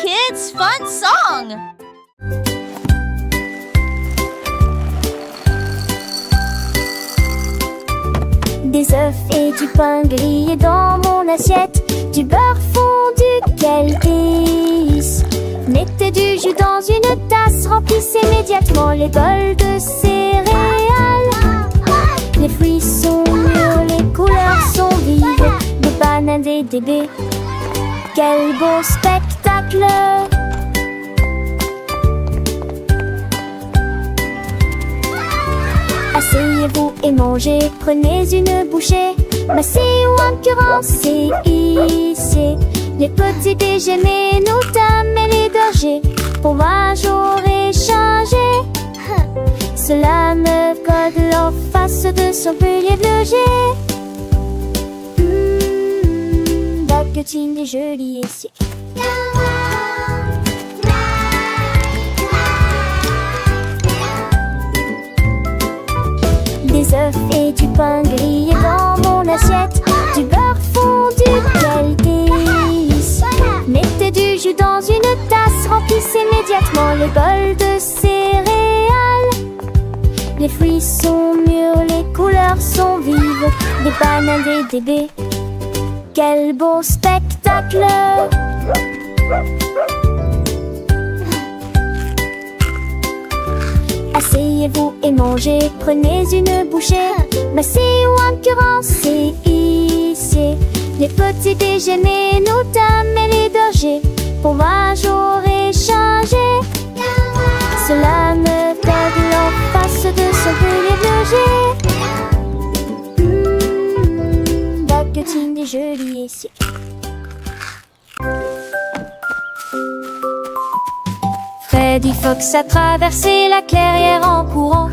kids' fun song. Des œufs et du pain grillé dans mon assiette, du beurre fondu, quel délice. Mettez du jus dans une tasse, remplissez immédiatement les bols de céréales. Les fruits sont mûrs, les couleurs sont vives, des bananes et des baies. Quel beau spectacle! Asseyez-vous et mangez, prenez une bouchée. Massez ou incurrencez, hissez les petits déjeuners, nos dames et les bergers. Pour moi j'aurais changé. Cela me code en face de son pilier logé. Baguettine et joli ici. Des œufs et du pain grillé dans mon assiette, du beurre fondu, quel délice. Mettez du jus dans une tasse, remplissez immédiatement les bols de céréales. Les fruits sont mûrs, les couleurs sont vives, des bananes et des baies. Quel beau spectacle! Asseyez-vous et mangez, prenez une bouchée. Massez ou incurrencez, hissez les petits déjeuners, nos dames et les bergers. Pour moi j'aurais changé. Cela me code en face de son pilier logé. Baguettine et joli ici. Freddy Fox a traversé la clairière en courant,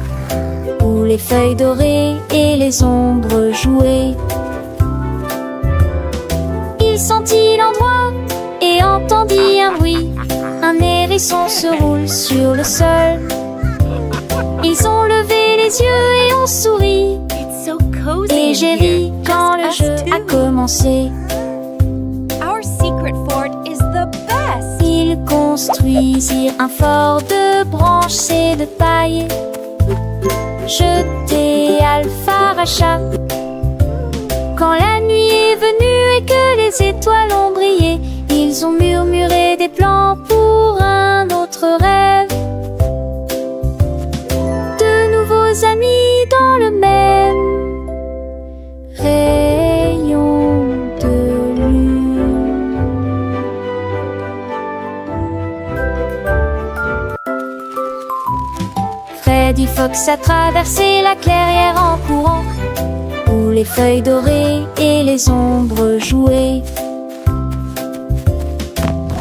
où les feuilles dorées et les ombres jouaient. Il sentit l'endroit et entendit un bruit. Un hérisson se roule sur le sol. Ils ont levé les yeux et ont souri. Et j'ai ri quand le jeu a commencé. Ils construisirent un fort de branches et de paille. Jeté Alpharacha. Quand la nuit est venue et que les étoiles ont brillé, ils ont murmuré des plans pour un autre rêve. De nouveaux amis dans le même rayon de lune. Freddy Fox a traversé la clairière en courant, où les feuilles dorées et les ombres jouaient.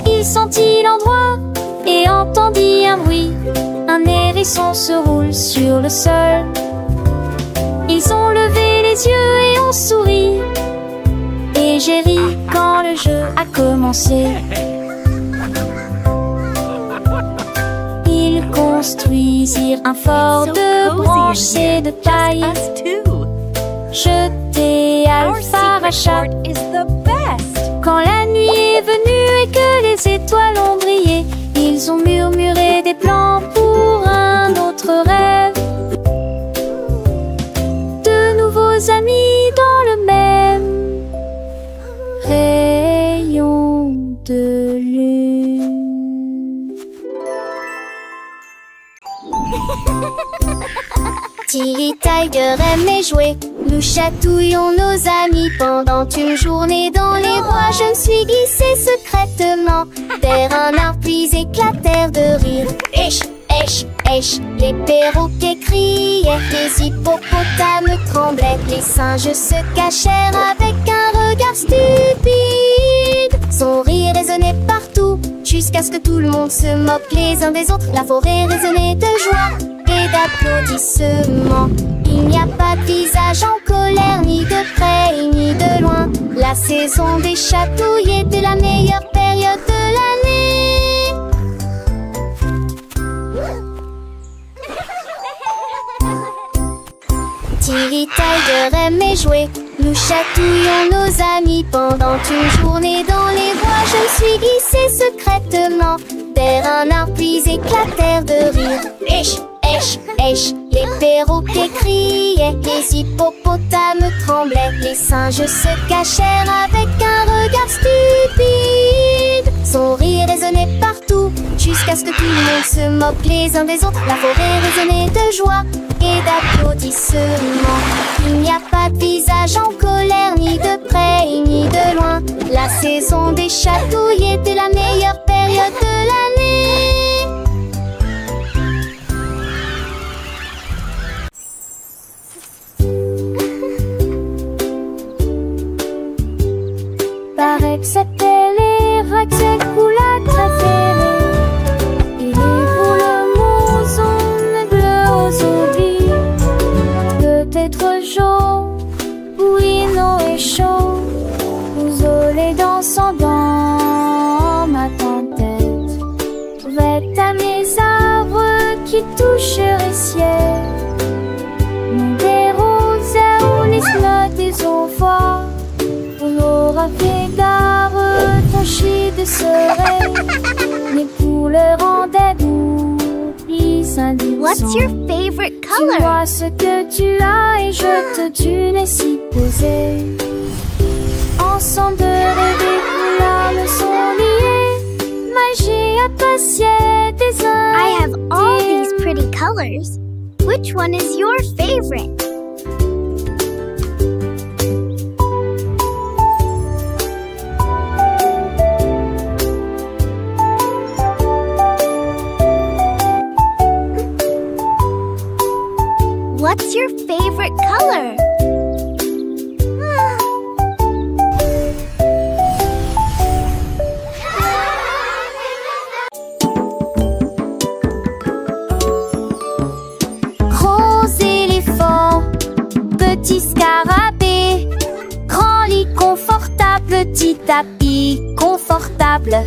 Il sentit l'endroit et entendit un bruit. Un hérisson se roule sur le sol. Ils ont levé les yeux et ont souri. Et j'ai ri quand le jeu a commencé. Ils construisirent un fort de branches et de paille. Jeté Alpharacha. Quand la nuit est venue et que les étoiles ont brillé, ils ont murmuré des plans pour un autre rêve. De nouveaux amis dans le même rayon de lune. Tilly Tiger aimait jouer. Nous chatouillons nos amis pendant une journée dans les bois. Je me suis glissée secrètement vers un arbre puis éclatèrent de rire. Esh, esh, esh, les perroquets criaient, les hippopotames tremblaient, les singes se cachèrent avec un regard stupide. Son rire résonnait partout jusqu'à ce que tout le monde se moque les uns des autres. La forêt résonnait de joie et d'applaudissements. Il n'y a pas de visage en colère, ni de près ni de loin. La saison des chatouilles était la meilleure période de l'année. Tilly Tiger aimait jouer. Nous chatouillons nos amis pendant une journée dans les bois. Je me suis glissée secrètement vers un arbre puis éclatèrent de rire. Èche, èche, èche, les perroquets criaient, les hippopotames tremblaient, les singes se cachèrent avec un regard stupide. Son rire résonnait partout, jusqu'à ce que tout le monde se moque les uns des autres. La forêt résonnait de joie et d'applaudissements. Il n'y a pas de visage en colère, ni de près ni de loin. La saison des chatouilles était la meilleure période de l'année. Paraît que c'était les Raxécoula préférés. Et pour le mouson bleu aux zombies, peut-être jaune, bouillon et chaud, les dansant dans ma tête. Vête à mes arbres qui toucheraient ciel, des roses ou les notes des envois. On aura fait gare, ton chien de serait, mais pour le rendre ils indiquent. What's your favorite Tu color? vois ce que tu as et je te tue les si posés. Ensemble de rêver, nos larmes sont liées. Magie appréciée des uns. I have all these pretty colors. Which one is your favorite? What's your favorite color? Gros éléphant, petit scarabée, grand lit confortable, petit tapis confortable,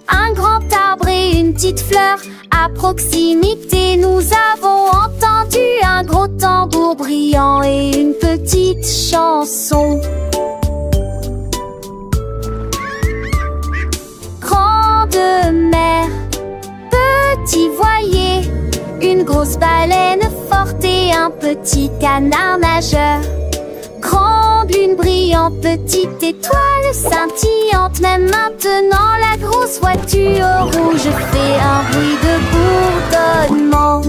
un grand arbre et une petite fleur à proximité. Nous avons entendu un gros tambour brillant et une petite chanson. Grande mer, petit voilier, une grosse baleine forte et un petit canard nageur. Grande lune brillante, petite étoile scintillante. Même maintenant la grosse voiture rouge fait un bruit de bourdonnement.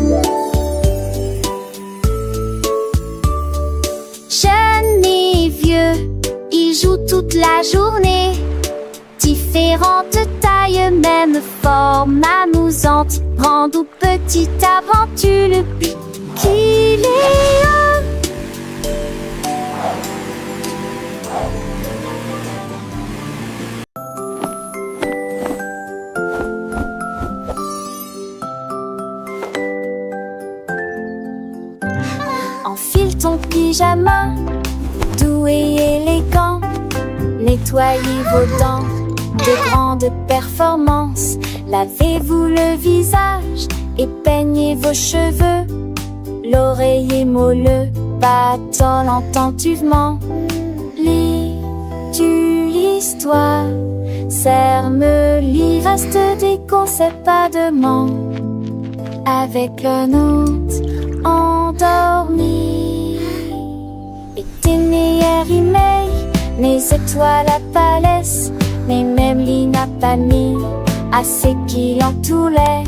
Jeunes et vieux, ils jouent toute la journée. Différentes tailles, même forme amusante. Grande ou petite aventure, le but qu'il est un. Enfile ton pyjama, doux et élégant, nettoyez vos dents de grandes performances. Lavez-vous le visage et peignez vos cheveux. L'oreiller moelleux battant attentivement. Lis-tu l'histoire? Serre-me-lit, reste des conseils pas de manque. Avec le nôtre endormi. Et tes meilleurs emails, les étoiles à Palès, mais même n'a pas mis assez qui l'entouraient.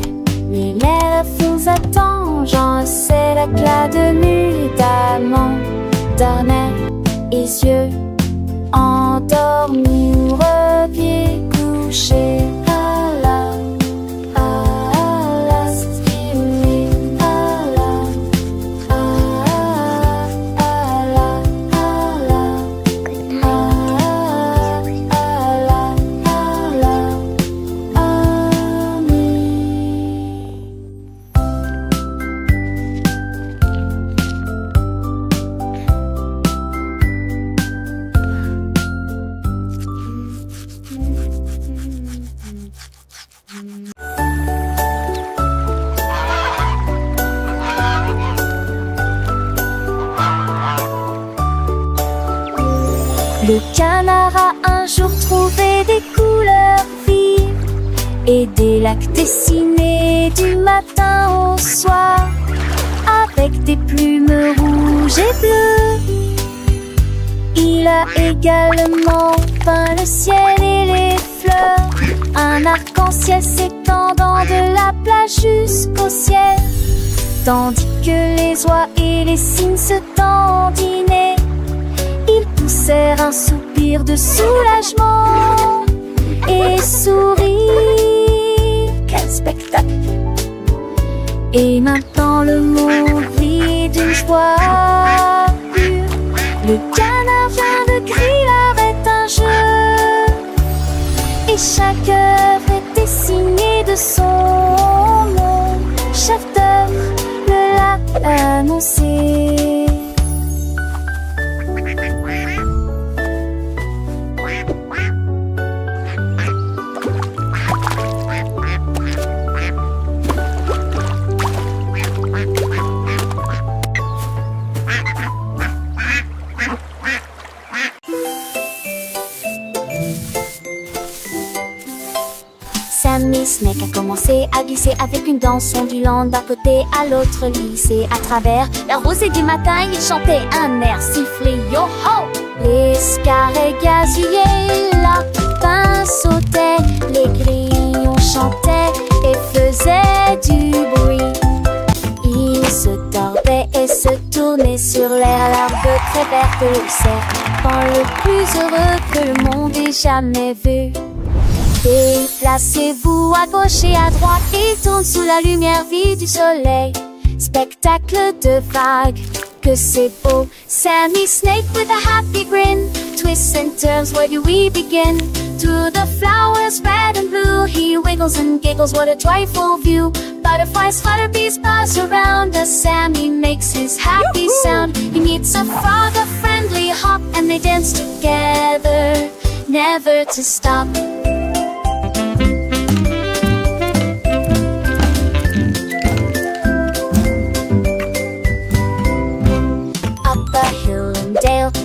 Mais l'air vous attend, j'en sais l'éclat de nuit d'amant. Dormait et yeux endormis, repieds couchés. Le canard a un jour trouvé des couleurs et des lacs dessinés du matin au soir, avec des plumes rouges et bleues. Il a également peint le ciel et les fleurs, un arc-en-ciel s'étendant de la plage jusqu'au ciel, tandis que les oies et les cygnes se dandinaient. Ils poussèrent un soupir de soulagement et sourirent. Quel spectacle! Et maintenant le monde vit d'une joie pure. Le canard vient de crier, arrête un jeu, et chaque œuvre est dessinée de son nom. Chef d'œuvre le l'a annoncé. Sammy Snake a commencé à glisser avec une danse ondulant d'un côté à l'autre lycée. À travers la rosée du matin, il chantait un air sifflé yo-ho. Les scarets gazouillaient, les lapins sautaient, les grillons chantaient et faisaient du bruit. Ils se tordaient et se tournaient sur l'air, l'herbe très verte, le serpent le plus heureux que le monde ait jamais vu. Déplacez-vous à gauche et à droite, il tourne sous la lumière vive du soleil. Spectacle de vagues, que c'est beau. Sammy Snake with a happy grin, twists and turns, where do we begin? Through the flowers red and blue, he wiggles and giggles, what a joyful view. Butterflies flutter, bees buzz around as Sammy makes his happy sound. He meets a frog, a friendly hop, and they dance together, never to stop.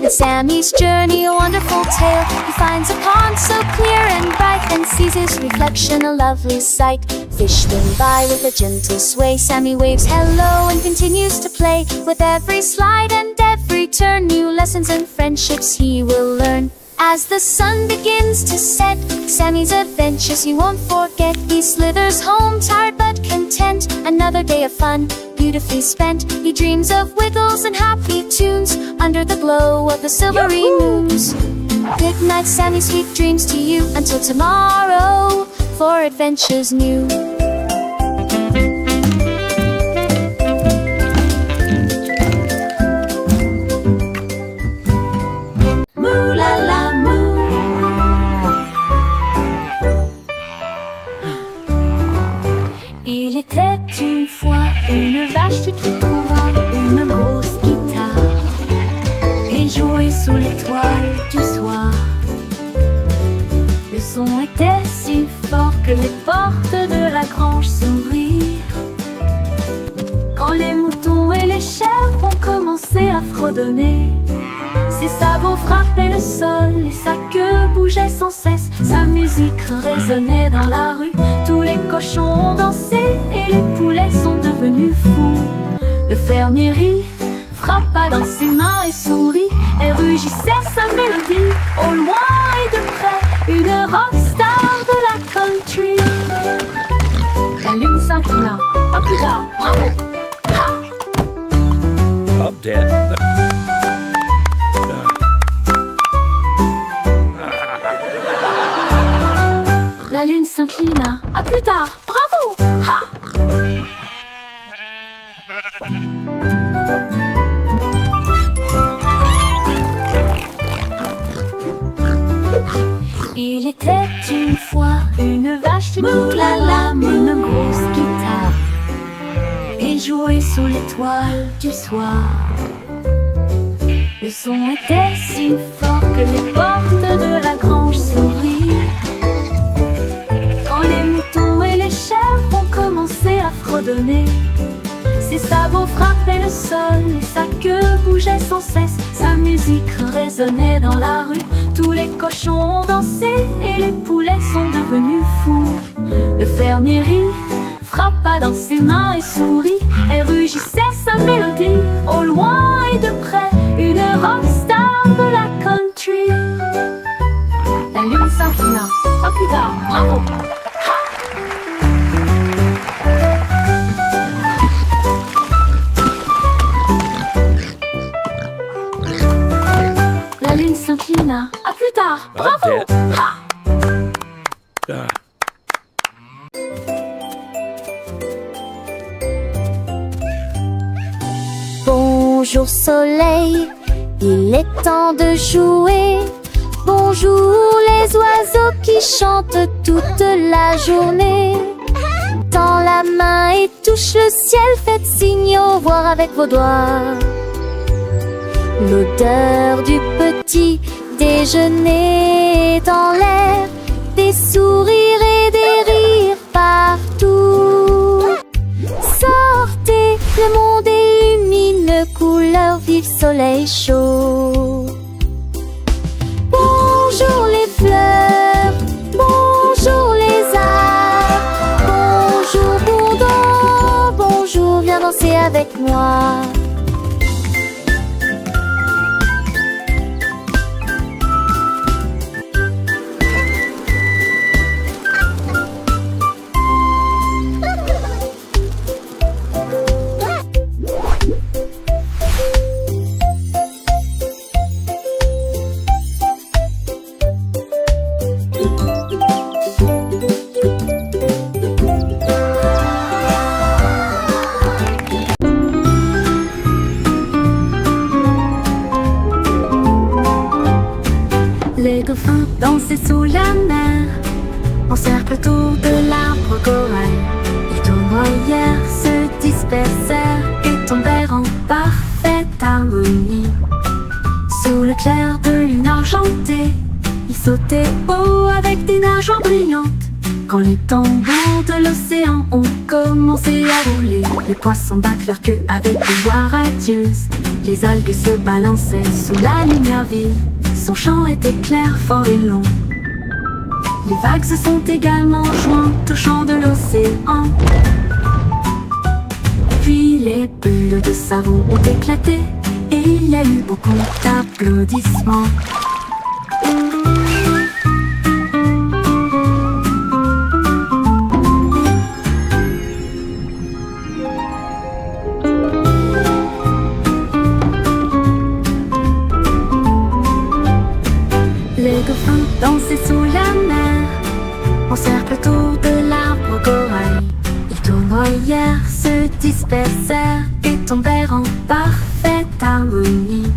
And Sammy's journey a wonderful tale. He finds a pond so clear and bright, and sees his reflection a lovely sight. Fish swim by with a gentle sway. Sammy waves hello and continues to play. With every slide and every turn, new lessons and friendships he will learn. As the sun begins to set, Sammy's adventures he won't forget. He slithers home tired but content. Another day of fun, beautifully spent. He dreams of wiggles and happy tunes under the glow of the silvery moons. Good night, Sammy, sweet dreams to you. Until tomorrow, for adventures new. Moo la la moo. Il était une fois une vache, tu trouveras une grosse guitare et jouer sous l'étoile du soir. Le son était si fort que les portes de la grange s'ouvrirent. Quand les moutons et les chèvres ont commencé à fredonner, ses sabots frappaient le sol et sa queue bougeait sans cesse. Sa musique résonnait dans la rue, tous les cochons ont dansé et les poulets sont devenus fous. Le fermier rit, frappa dans ses mains et sourit, et rugissait sa mélodie. Au loin et de près, une rockstar de la country. La lune s'inclina, pas plus tard, bravo! Up dead. La lune s'inclina. À plus tard. Bravo! Ha! Il était une fois une vache qui la une grosse guitare et jouait sous l'étoile du soir. Le son était si fort que les portes de la grange s'ouvrirent. Quand les moutons et les chèvres ont commencé à fredonner, ses sabots frappaient le sol et sa queue bougeait sans cesse. Sa musique résonnait dans la rue, tous les cochons ont dansé et les poulets sont devenus fous. Le fermier rit, frappa dans ses mains et sourit, et rugissait sa mélodie. Au loin et de près, une rockstar de la country. La lune s'inclina. À plus tard, bravo. La lune s'inclina. À plus tard, bravo. Bonjour soleil, il est temps de jouer. Bonjour les oiseaux qui chantent toute la journée. Tends la main et touche le ciel, faites signe au revoir avec vos doigts. L'odeur du petit déjeuner dans l'air, des sourires et des rires partout. Sortez, le monde illumine, couleur vive, soleil chaud. Bonjour les fleurs, bonjour les arbres, bonjour bourdon, bonjour, viens danser avec moi. Les dauphins dansaient sous la mer, en cercle autour de l'arbre corail. Les tournoyères se dispersèrent et tombèrent en parfaite harmonie. Sous le clair de lune argentée, ils sautaient haut avec des nageoires brillantes. Quand les tambours de l'océan ont commencé à rouler, les poissons battent leur queue avec une voix radieuse. Les algues se balançaient sous la lumière vive. Son chant était clair, fort et long. Les vagues se sont également jointes au chant de l'océan. Puis les bulles de savon ont éclaté et il y a eu beaucoup d'applaudissements. Les dauphins dansaient sous la mer, en cercle autour de l'arbre corail. Les tournoyères se dispersèrent et tombèrent en parfaite harmonie.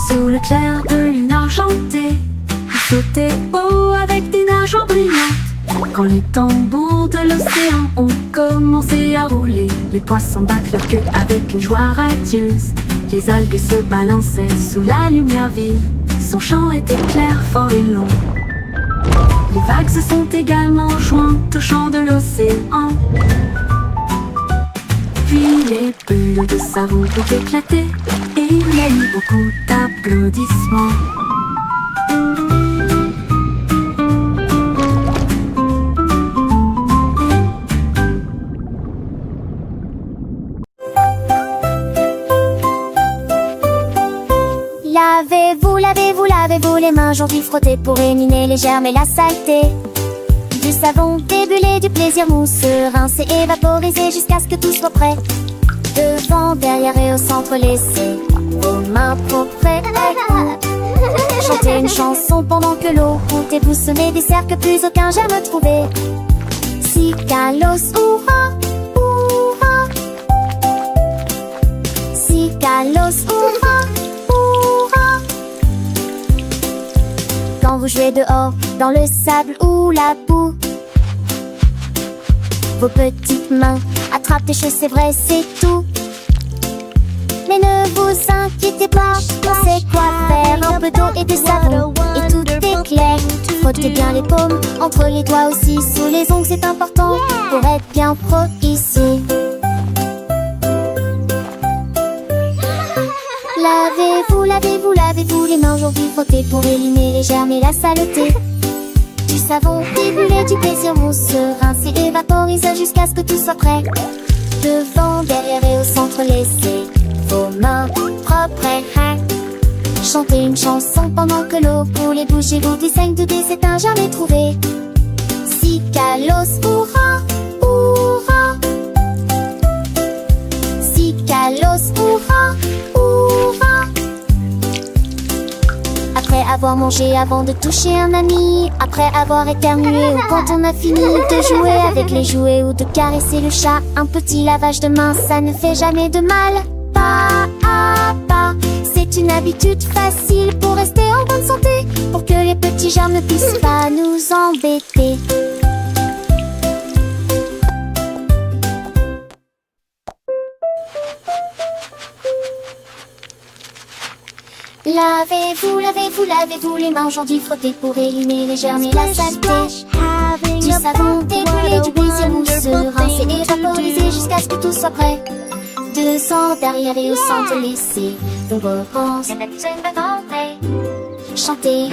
Sous le clair de lune argentée, ils sautaient haut avec des nageoires brillantes. Quand les tambours de l'océan ont commencé à rouler, les poissons battent leur queue avec une joie radieuse. Les algues se balançaient sous la lumière vive. Son chant était clair, fort et long. Les vagues se sont également jointes au chant de l'océan. Puis les bulles de savon ont éclaté et il y a eu beaucoup d'applaudissements. Lavez-vous, lavez-vous, lavez-vous les mains, aujourd'hui frottez pour éliminer les germes et la saleté. Du savon débulé, du plaisir mousse, rincé, évaporisé jusqu'à ce que tout soit prêt. Devant, derrière et au centre, laissez vos mains propres. Chantez une chanson pendant que l'eau coule et vous semez des cercles, plus aucun germe trouvé. Cicalos, hurrah, hurrah. Cicalos, hurrah, hurrah. Quand vous jouez dehors, dans le sable ou la boue, vos petites mains attrapent des choses, c'est vrai, c'est tout. Mais ne vous inquiétez pas, on sait quoi faire. Un peu d'eau et de savon et tout est clair. Frottez bien les paumes, entre les doigts aussi, sous les ongles, c'est important pour être bien pro ici. Lavez-vous, lavez-vous, lavez-vous les mains, aujourd'hui frottez pour éliminer les germes et la saleté. Du savon débulé, du plaisir mousse, rincé vaporise jusqu'à ce que tout soit prêt. Devant, derrière et au centre, laissez vos mains propres et chantez une chanson pendant que l'eau coule et bougez-vous du 5 degrés, c'est un jamais trouvé. Si Kalos, hurrah, hurrah. Si Kalos, hurrah, hurrah. Après avoir mangé, avant de toucher un ami, après avoir éternué ou quand on a fini de jouer avec les jouets ou de caresser le chat, un petit lavage de main, ça ne fait jamais de mal. Pas à pas, c'est une habitude facile pour rester en bonne santé, pour que les petits germes ne puissent pas nous embêter. Lavez-vous, lavez-vous, lavez-vous les mains aujourd'hui, frottez pour éliminer les germes et la saleté. Du savon découlé, du plaisir mousseux, rincez et vaporisez jusqu'à ce que tout soit prêt. Devant, derrière et au centre, laissez vos réponses chantez.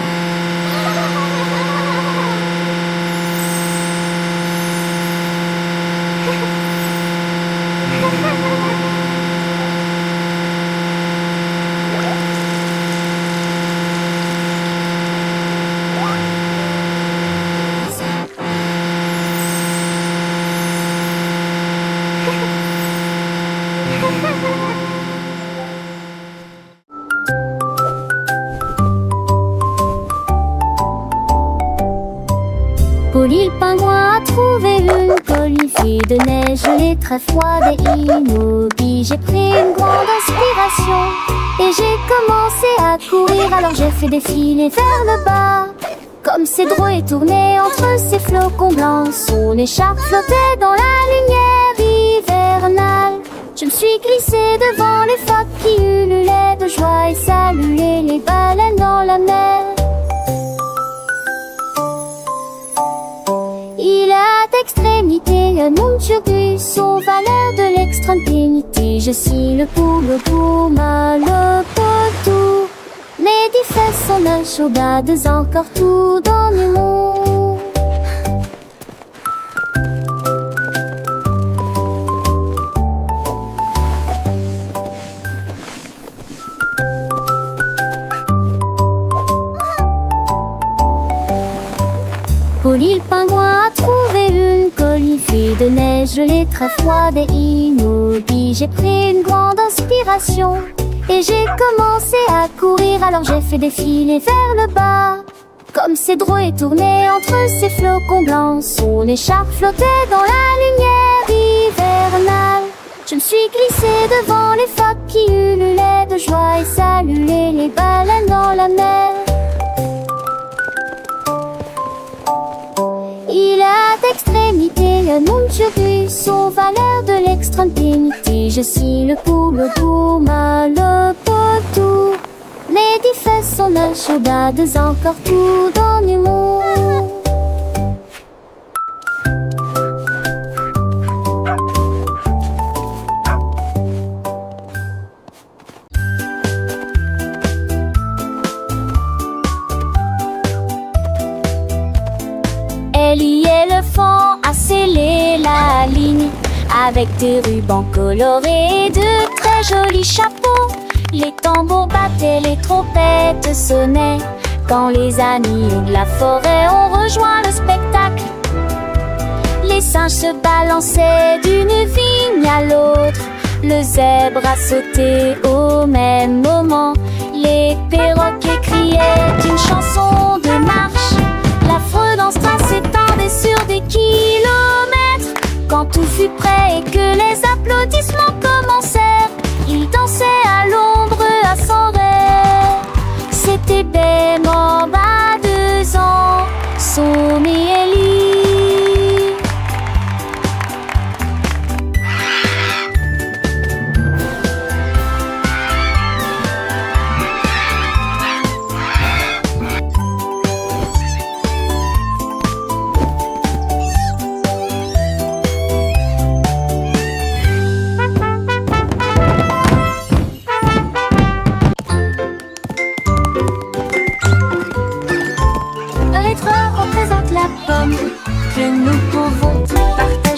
Polly le pingouin a trouvé une colifée de neige gelée très froide et immobile. J'ai pris une grande inspiration et j'ai commencé à courir. Alors j'ai fait défiler vers le bas. Comme Cédro tourné entre ses flocons blancs, son écharpe flottait dans la lumière hivernale. Je me suis glissée devant les phoques qui ululaient de joie et saluaient les baleines dans la mer. Il a d'extrémité un monde turbus, aux valeurs de l'extrême pénité. Je suis le pou, le pouma, le potou. Mais des fesses sont un chaudades encore tout dans le monde. Polly le pingouin a trouvé une colifée de neige gelée très froide et immobile. J'ai pris une grande inspiration et j'ai commencé à courir. Alors j'ai fait défiler vers le bas. Comme Cédro tourné entre ses flocons blancs, son écharpe flottait dans la lumière hivernale. Je me suis glissée devant les phoques qui ululaient de joie et saluaient les baleines dans la mer. Il a d'extrémité un monde turbus, aux valeurs de l'extrême pénité. Je suis le pou, le pouma, le potou. Mais des fesses sont un chaudades encore tout dans le monde. Ellie éléphant a scellé la ligne avec des rubans colorés et de très jolis chapeaux. Les tambours battaient, les trompettes sonnaient quand les amis de la forêt ont rejoint le spectacle. Les singes se balançaient d'une vigne à l'autre, le zèbre a sauté au même moment. Les perroquets criaient une chanson de marche. L'affreux dans ce train s'étendait sur des kilomètres. Quand tout fut prêt et que les applaudissements commencèrent, ils dansaient à l'ombre à son rêve. C'était Bemba, 2 ans, Somme et Ellie. Représente la pomme que nous pouvons partager.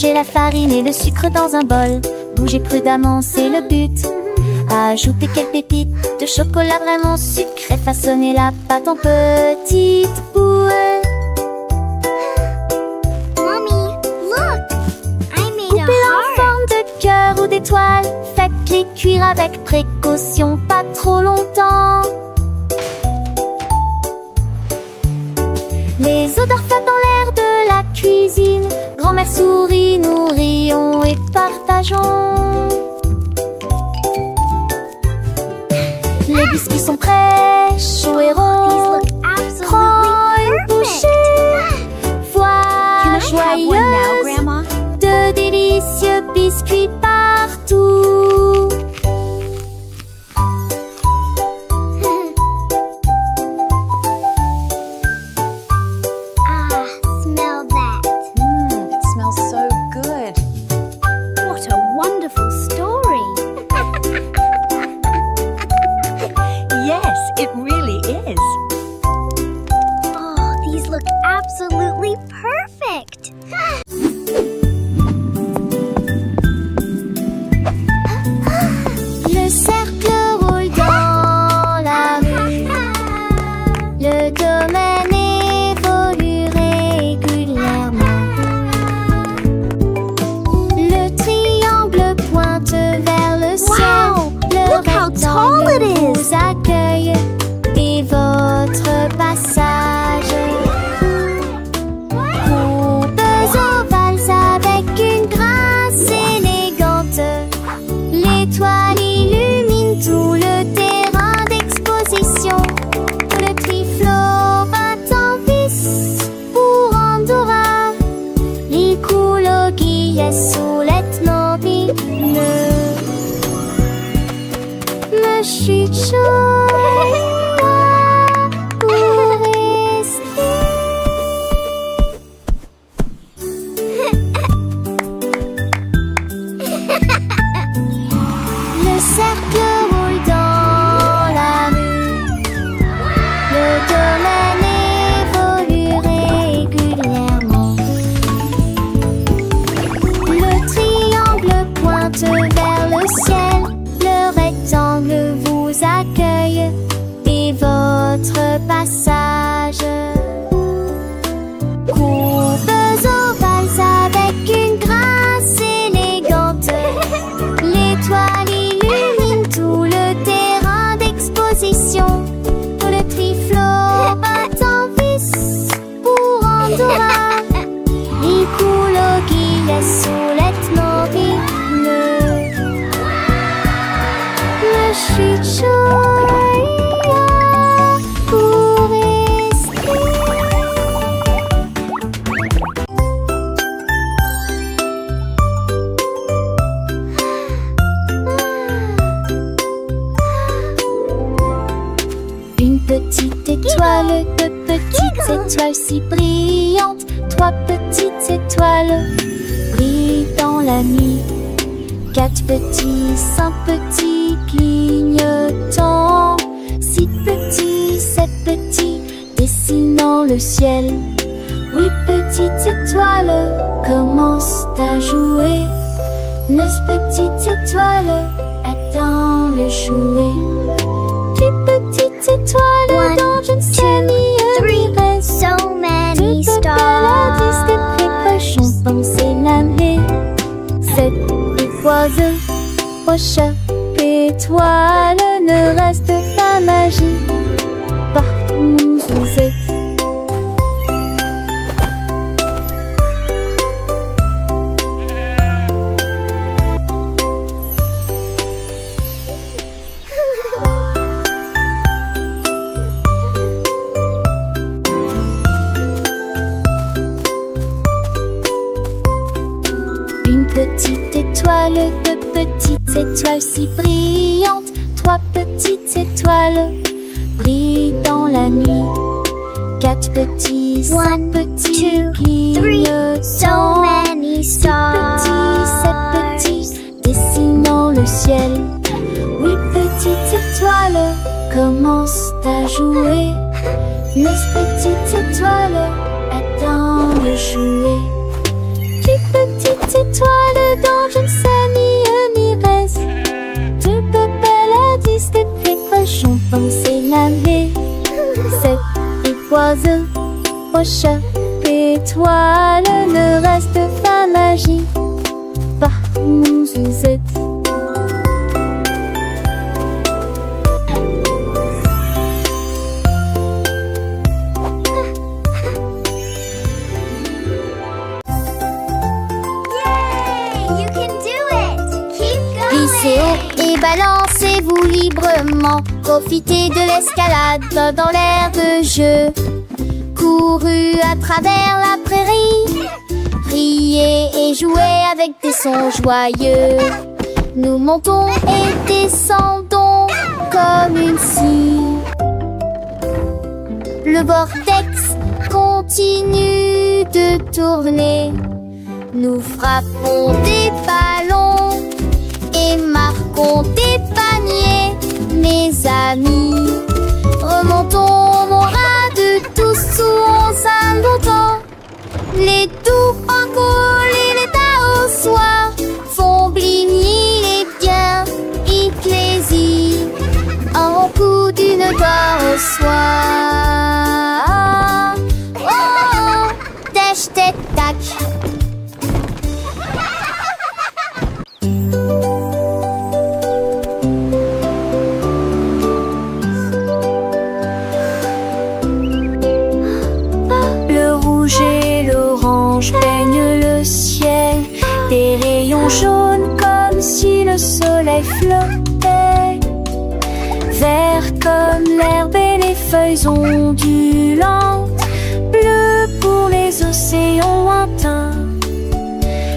Mélangez la farine et le sucre dans un bol. Bougez prudemment, c'est le but. Ajoutez quelques pépites de chocolat vraiment sucré. Façonnez la pâte en petites boules. Mommy, look! I made a Coupez en heart. forme de cœur ou d'étoile. Faites-les cuire avec précaution, pas trop longtemps. Les odeurs flottent dans l'air de la cuisine. Grand-mère sourit, nous rions et partageons. Les biscuits sont prêts, chauds et These ronds. look Prends une absolutely bouchée. perfect. Voilà Can I have one now, joyeuse. Grandma? De délicieux biscuits partout. Smell that. It smells so good. What a wonderful story. Yes, it really is. Oh, these look absolutely perfect. Le cercle roule dans la rue. Le domaine évolue régulièrement. Le triangle pointe vers le ciel. Wow, Le look how tall it rectangle is. vous accueille et votre passage. Courbes ovales avec une grâce élégante. L'étoile illumine tout le terrain d'exposition. Le triflot bat en vis pour Andorra. Il coule au guillet sous l'ethno le chute chaud pour rester. Le cercle roule dans la rue. Le domaine évolue régulièrement. Le triangle pointe vers le ciel. Le rectangle vous accueille et votre passage. Courbes ovales avec une grâce élégante. L'étoile illumine tout le terrain d'exposition. Le triflot bat en vis pour Andorra. Il coule au guillet sous l'ethno le chute chaud pour rester. Une petite étoile, deux petites étoiles si brillantes. Trois petites étoiles brillent dans la nuit. Quatre petits, cinq petits clignotants. Six petits, sept petits dessinant le ciel. Huit petites étoiles commencent à jouer. Neuf petites étoiles attendent le jouet. Dix petites étoiles One, dans une two, série three, reste. so many Toutes paladis des précochons stars. danser l'année. Sept oiseaux, roches, étoiles, ne reste pas magie partout où vous êtes. Une petite étoile, deux petites étoiles si brillantes. Trois petites étoiles brillent dans la nuit. Quatre petits, cinq One, petits two, three, so clignotants. many Six stars. petits, sept petits dessinant le ciel. Huit petites étoiles commencent à jouer. Neuf petites étoiles attendent le jouet. Dix petites étoiles dans je ne sais ni reste. Tu peux belle dis des précautions penser l'année. Cette étoile au chat étoile ne reste pas magie. Par mon Suzette. Et balancez-vous librement. Profitez de l'escalade dans l'air de jeu. Courez à travers la prairie. Riez et jouez avec des sons joyeux. Nous montons et descendons comme une scie. Le vortex continue de tourner. Nous frappons des ballons et marquons des paniers, mes amis. Remontons mon rade tous sous un longtemps. Les doux en cours et les tas au soir font bligner les biens ecclésies en coup d'une gloire au soir. Oh, oh, tâche, tête, tac. Peigne le ciel, des rayons jaunes comme si le soleil flottait. Vert comme l'herbe et les feuilles ondulantes, bleu pour les océans lointains.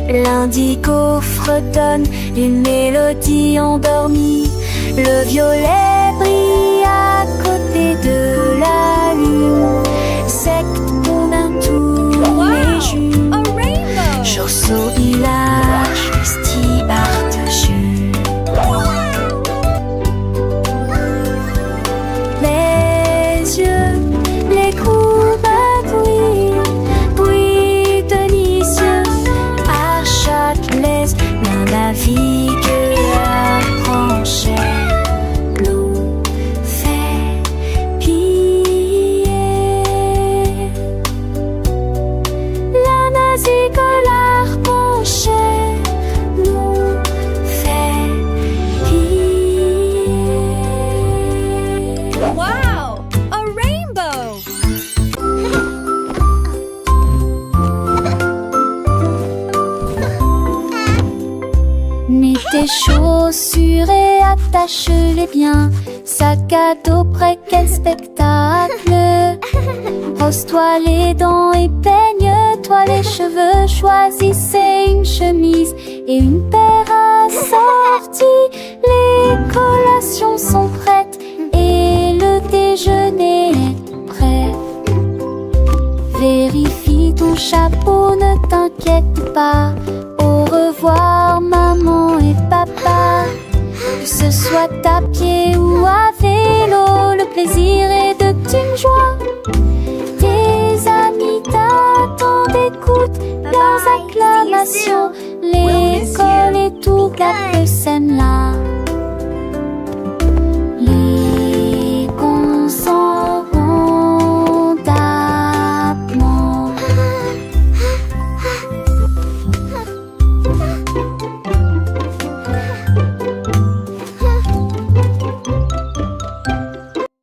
L'indigo fredonne une mélodie endormie. Le violet brille à côté de la lune. Secte qu'on a tous les jours. Chausseau village, festival de jus. Les yeux, les coups bruit délicieux. À Châtelet, l'un navigue à Franchet. L'eau fait piller. La nazique tes chaussures et attache-les bien. Sac à dos prêt, quel spectacle. Brosse-toi les dents et peigne-toi les cheveux. Choisissez une chemise et une paire assorties. Les collations sont prêtes et le déjeuner est prêt. Vérifie ton chapeau, ne t'inquiète pas. Au revoir maman et papa. Que ce soit à pied